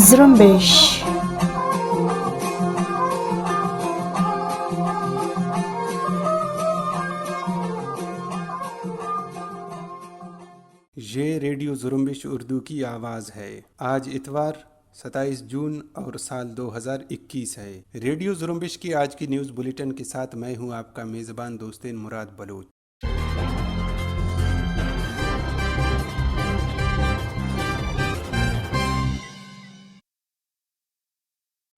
زرمبش. یہ ریڈیو زرمبش اردو کی آواز ہے۔ آج اتوار 27 جون اور سال 2021 ہے۔ ریڈیو زرمبش کی آج کی نیوز بلیٹن کے ساتھ میں ہوں آپ کا میزبان دوستین مراد بلوچ۔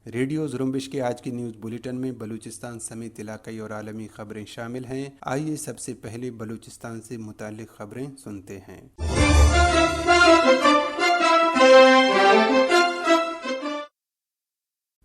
ریڈیو زرمبش کے آج کی نیوز بلیٹن میں بلوچستان سمیت علاقائی اور عالمی خبریں شامل ہیں۔ آئیے سب سے پہلے بلوچستان سے متعلق خبریں سنتے ہیں۔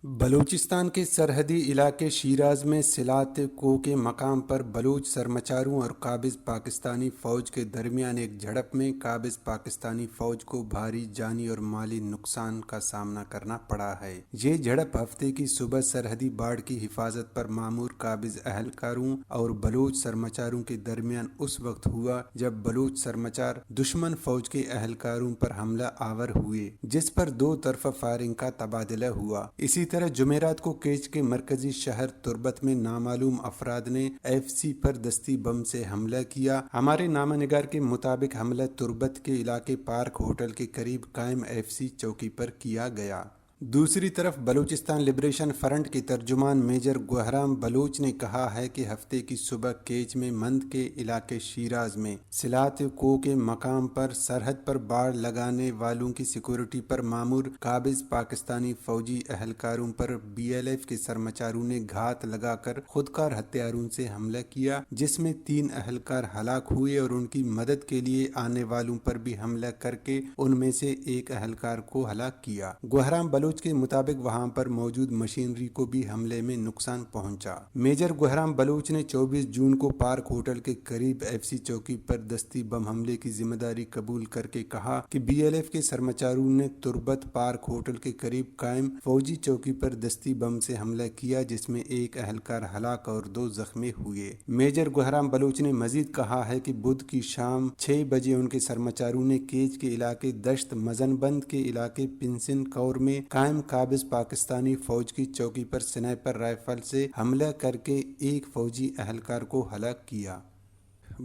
بلوچستان کے سرحدی علاقے شیراز میں سلات کو کے مقام پر بلوچ سرمچاروں اور قابض پاکستانی فوج کے درمیان ایک جھڑپ میں قابض پاکستانی فوج کو بھاری جانی اور مالی نقصان کا سامنا کرنا پڑا ہے۔ یہ جھڑپ ہفتے کی صبح سرحدی باڑ کی حفاظت پر مامور قابض اہلکاروں اور بلوچ سرمچاروں کے درمیان اس وقت ہوا جب بلوچ سرمچار دشمن فوج کے اہلکاروں پر حملہ آور ہوئے، جس پر دو طرفہ فائرنگ کا تبادلہ ہوا۔ اسی طرح جمعرات کو کیچ کے مرکزی شہر تربت میں نامعلوم افراد نے ایف سی پر دستی بم سے حملہ کیا۔ ہمارے نامہ نگار کے مطابق حملہ تربت کے علاقے پارک ہوٹل کے قریب قائم ایف سی چوکی پر کیا گیا۔ دوسری طرف بلوچستان لبریشن فرنٹ کے ترجمان میجر گوہرام بلوچ نے کہا ہے کہ ہفتے کی صبح کیچ میں مند کے علاقے شیراز میں سلات کو کے مقام پر سرحد پر باڑ لگانے والوں کی سیکورٹی پر مامور قابض پاکستانی فوجی اہلکاروں پر بی ایل ایف کے سرمچاروں نے گھات لگا کر خودکار ہتھیاروں سے حملہ کیا، جس میں 3 اہلکار ہلاک ہوئے اور ان کی مدد کے لیے آنے والوں پر بھی حملہ کر کے ان میں سے ایک اہلکار کو ہلاک کیا۔ گوہرام بلوچ کے مطابق وہاں پر موجود مشینری کو بھی حملے میں نقصان پہنچا۔ میجر گوہرام بلوچ نے 24 جون کو پارک ہوٹل کے قریب ایف سی چوکی پر دستی بم حملے کی ذمہ داری قبول کر کے کہا کہ بی ایل ایف کے سرمچاروں نے تربت پارک ہوٹل کے قریب قائم فوجی چوکی پر دستی بم سے حملہ کیا، جس میں ایک اہلکار ہلاک اور 2 زخمی ہوئے۔ میجر گوہرام بلوچ نے مزید کہا ہے کہ بدھ کی شام 6 بجے ان کے سرمچاروں نے کیچ کے علاقے دشت مزن بند کے علاقے پنسن کور میں قائم قابض پاکستانی فوج کی چوکی پر سنائپر رائفل سے حملہ کر کے ایک فوجی اہلکار کو ہلاک کیا۔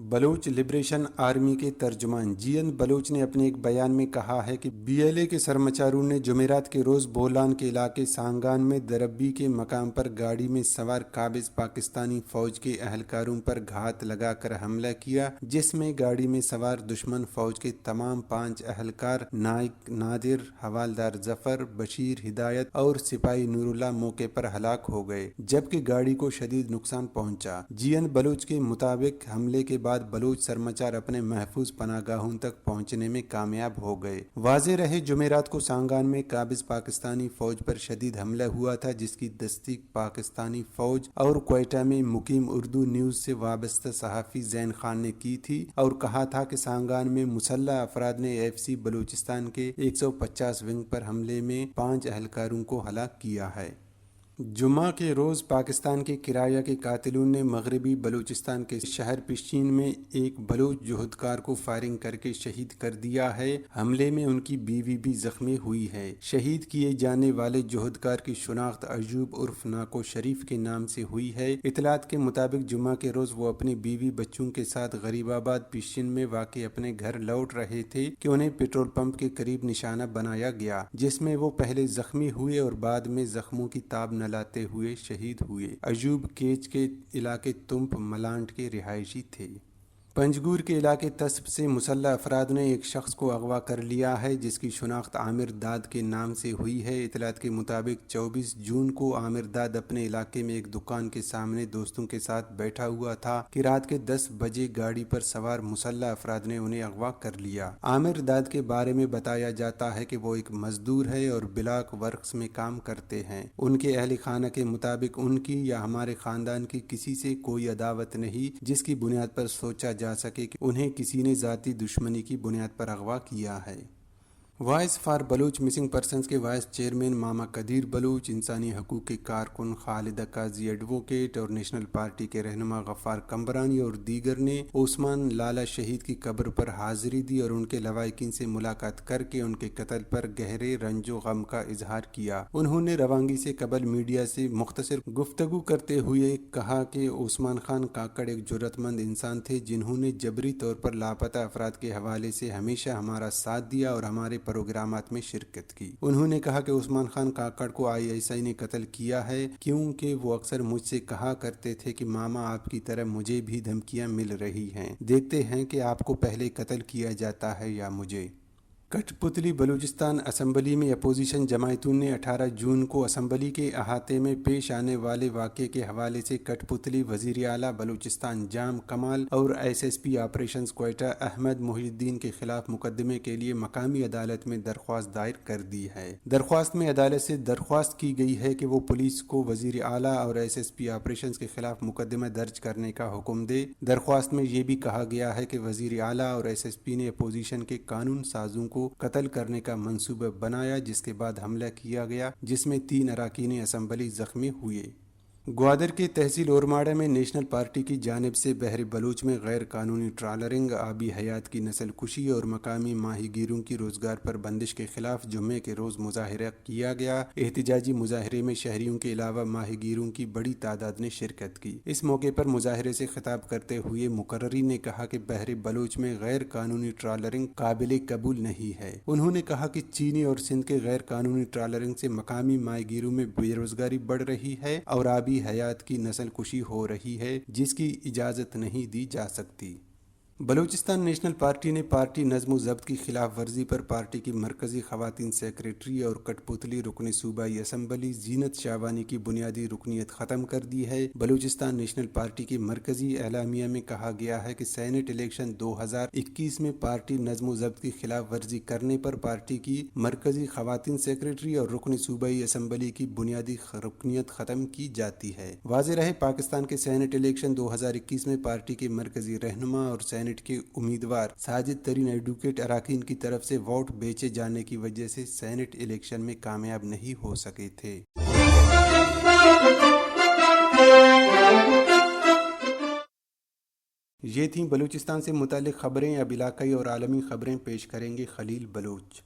بلوچ لبریشن آرمی کے ترجمان جی این بلوچ نے اپنے ایک بیان میں کہا ہے کہ بی ایل اے کے سرمچاروں نے جمعرات کے روز بولان کے علاقے سانگان میں دربی کے مقام پر گاڑی میں سوار قابض پاکستانی فوج کے اہلکاروں پر گھات لگا کر حملہ کیا، جس میں گاڑی میں سوار دشمن فوج کے تمام 5 اہلکار نائک نادر، حوالدار ظفر، بشیر ہدایت اور سپاہی نور اللہ موقع پر ہلاک ہو گئے، جبکہ گاڑی کو شدید نقصان پہنچا۔ جی این بلوچ کے مطابق حملے کے بعد بلوچ سرمچار اپنے محفوظ پناہ گاہوں تک پہنچنے میں کامیاب ہو گئے۔ واضح رہے جمعرات کو سانگان میں قابض پاکستانی فوج پر شدید حملہ ہوا تھا، جس کی تصدیق پاکستانی فوج اور کوئٹہ میں مقیم اردو نیوز سے وابستہ صحافی زین خان نے کی تھی اور کہا تھا کہ سانگان میں مسلح افراد نے ایف سی بلوچستان کے 150 ونگ پر حملے میں 5 اہلکاروں کو ہلاک کیا ہے۔ جمعہ کے روز پاکستان کے کرایہ کے قاتلوں نے مغربی بلوچستان کے شہر پشین میں ایک بلوچ جوہدکار کو فائرنگ کر کے شہید کر دیا ہے۔ حملے میں ان کی بیوی بھی زخمی ہوئی ہے۔ شہید کیے جانے والے جوہدکار کی شناخت ایوب عرف ناکو شریف کے نام سے ہوئی ہے۔ اطلاعات کے مطابق جمعہ کے روز وہ اپنی بیوی بچوں کے ساتھ غریب آباد پشین میں واقع اپنے گھر لوٹ رہے تھے کہ انہیں پیٹرول پمپ کے قریب نشانہ بنایا گیا، جس میں وہ پہلے زخمی ہوئے اور بعد میں زخموں کی تاب نہ لاتے ہوئے شہید ہوئے۔ ایوب کیچ کے علاقے تمپ ملانٹ کے رہائشی تھے۔ پنجگور کے علاقے تسب سے مسلح افراد نے ایک شخص کو اغوا کر لیا ہے، جس کی شناخت عامر داد کے نام سے ہوئی ہے۔ اطلاعات کے مطابق 24 جون کو عامر داد اپنے علاقے میں ایک دکان کے سامنے دوستوں کے ساتھ بیٹھا ہوا تھا کہ رات کے 10 بجے گاڑی پر سوار مسلح افراد نے انہیں اغوا کر لیا۔ عامر داد کے بارے میں بتایا جاتا ہے کہ وہ ایک مزدور ہے اور بلاک ورکس میں کام کرتے ہیں۔ ان کے اہل خانہ کے مطابق ان کی یا ہمارے خاندان کی کسی سے کوئی عداوت نہیں، جس کی بنیاد پر سوچا جا سکے کہ انہیں کسی نے ذاتی دشمنی کی بنیاد پر اغوا کیا ہے۔ Voice for Baloch missing persons کے وائس چیئرمین ماما قدیر بلوچ، انسانی حقوق کے کارکن خالدہ قاضی ایڈووکیٹ اور نیشنل پارٹی کے رہنما غفار کمبرانی اور دیگر نے عثمان لالہ شہید کی قبر پر حاضری دی اور ان کے لواحقین سے ملاقات کر کے ان کے قتل پر گہرے رنج و غم کا اظہار کیا۔ انہوں نے روانگی سے قبل میڈیا سے مختصر گفتگو کرتے ہوئے کہا کہ عثمان خان کاکڑ ایک جرأت مند انسان تھے جنہوں نے جبری طور پر لاپتہ افراد کے حوالے سے ہمیشہ ہمارا ساتھ دیا اور ہمارے پروگرامات میں شرکت کی۔ انہوں نے کہا کہ عثمان خان کاکڑ کو ISI نے قتل کیا ہے کیونکہ وہ اکثر مجھ سے کہا کرتے تھے کہ ماما آپ کی طرح مجھے بھی دھمکیاں مل رہی ہیں، دیکھتے ہیں کہ آپ کو پہلے قتل کیا جاتا ہے یا مجھے۔ کٹھ پتلی بلوچستان اسمبلی میں اپوزیشن جماعتوں نے 18 جون کو اسمبلی کے احاطے میں پیش آنے والے واقعے کے حوالے سے کٹھ پتلی وزیر اعلیٰ بلوچستان جام کمال اور SSP آپریشنز کوئٹہ احمد محی الدین کے خلاف مقدمے کے لیے مقامی عدالت میں درخواست دائر کر دی ہے۔ درخواست میں عدالت سے درخواست کی گئی ہے کہ وہ پولیس کو وزیر اعلیٰ اور SSP آپریشنز کے خلاف مقدمہ درج کرنے کا حکم دے۔ درخواست میں یہ بھی کہا گیا ہے کہ وزیر اعلیٰ اور SSP نے اپوزیشن کے قانون سازوں کو قتل کرنے کا منصوبہ بنایا، جس کے بعد حملہ کیا گیا جس میں 3 اراکین اسمبلی زخمی ہوئے۔ گوادر کے تحصیل اورماڑہ میں نیشنل پارٹی کی جانب سے بحر بلوچ میں غیر قانونی ٹرالرنگ، آبی حیات کی نسل کشی اور مقامی ماہی گیروں کی روزگار پر بندش کے خلاف جمعے کے روز مظاہرہ کیا گیا۔ احتجاجی مظاہرے میں شہریوں کے علاوہ ماہی گیروں کی بڑی تعداد نے شرکت کی۔ اس موقع پر مظاہرے سے خطاب کرتے ہوئے مقرری نے کہا کہ بحر بلوچ میں غیر قانونی ٹرالرنگ قابل قبول نہیں ہے۔ انہوں نے کہا کہ چینی اور سندھ کے غیر قانونی ٹرالرنگ سے مقامی ماہی گیروں میں بے روزگاری بڑھ رہی ہے اور آبی حیات کی نسل کشی ہو رہی ہے جس کی اجازت نہیں دی جا سکتی۔ بلوچستان نیشنل پارٹی نے پارٹی نظم و ضبط کی خلاف ورزی پر پارٹی کی مرکزی خواتین سیکریٹری اور کٹھ پتلی رکن صوبائی اسمبلی زینت شاہوانی کی بنیادی رکنیت ختم کر دی ہے۔ بلوچستان نیشنل پارٹی کے مرکزی اعلامیہ میں کہا گیا ہے کہ سینٹ الیکشن 2021 میں پارٹی نظم و ضبط کی خلاف ورزی کرنے پر پارٹی کی مرکزی خواتین سیکریٹری اور رکن صوبائی اسمبلی کی بنیادی رکنیت ختم کی جاتی ہے۔ واضح رہے، پاکستان کے سینٹ الیکشن 2021 میں پارٹی کے مرکزی رہنما اور سینٹ کے امیدوار ساجد ترین ایڈوکیٹ اراکین کی طرف سے ووٹ بیچے جانے کی وجہ سے سینٹ الیکشن میں کامیاب نہیں ہو سکے تھے۔ یہ تھیں بلوچستان سے متعلق خبریں۔ اب علاقائی اور عالمی خبریں پیش کریں گے خلیل بلوچ۔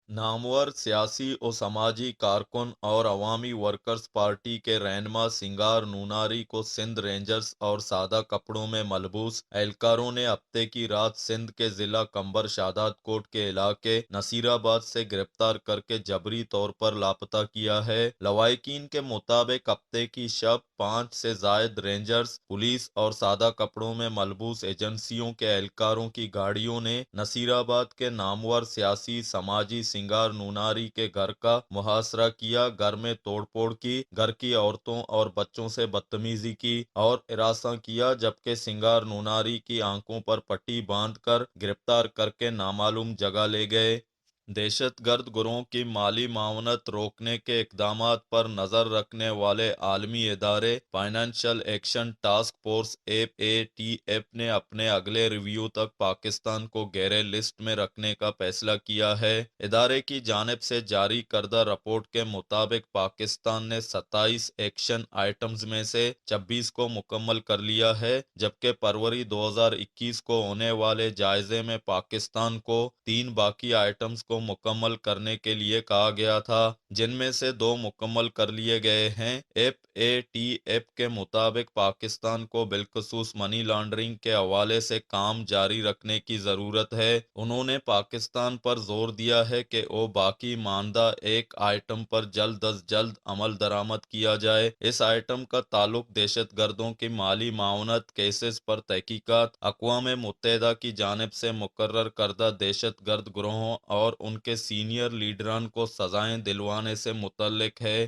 نامور سیاسی و سماجی کارکن اور عوامی ورکرز پارٹی کے رہنما سنگار نوناری کو سندھ رینجرز اور سادہ کپڑوں میں ملبوس اہلکاروں نے ہفتے کی رات سندھ کے ضلع کمبر شاداد کوٹ کے علاقے نصیر آباد سے گرفتار کر کے جبری طور پر لاپتہ کیا ہے۔ لواحقین کے مطابق ہفتے کی شب 5 سے زائد رینجرز، پولیس اور سادہ کپڑوں میں ملبوس ایجنسیوں کے اہلکاروں کی گاڑیوں نے نصیر آباد کے نامور سیاسی سماجی سنگار نوناری کے گھر کا محاصرہ کیا، گھر میں توڑ پھوڑ کی، گھر کی عورتوں اور بچوں سے بدتمیزی کی اور ہراساں کیا، جبکہ سنگار نوناری کی آنکھوں پر پٹی باندھ کر گرفتار کر کے نامعلوم جگہ لے گئے۔ دہشت گرد گروہوں کی مالی معاونت روکنے کے اقدامات پر نظر رکھنے والے عالمی ادارے financial action task force FATF نے اپنے اگلے ریویو تک پاکستان کو گرے لسٹ میں رکھنے کا فیصلہ کیا ہے۔ ادارے کی جانب سے جاری کردہ رپورٹ کے مطابق پاکستان نے 27 ایکشن آئٹمز میں سے 26 کو مکمل کر لیا ہے، جبکہ فروری 2021 کو ہونے والے جائزے میں پاکستان کو 3 باقی آئٹمز کو مکمل کرنے کے لیے کہا گیا تھا، جن میں سے 2 مکمل کر لیے گئے ہیں۔ FATF کے مطابق پاکستان کو بالخصوص منی لانڈرنگ کے حوالے سے کام جاری رکھنے کی ضرورت ہے۔ انہوں نے پاکستان پر زور دیا ہے کہ وہ باقی ماندہ ایک آئٹم پر جلد از جلد عمل درآمد کیا جائے۔ اس آئٹم کا تعلق دہشت گردوں کی مالی معاونت کیسز پر تحقیقات، اقوام متحدہ کی جانب سے مقرر کردہ دہشت گرد گروہوں اور ان کے سینئر لیڈران کو سزائیں دلوانے سے متعلق ہے۔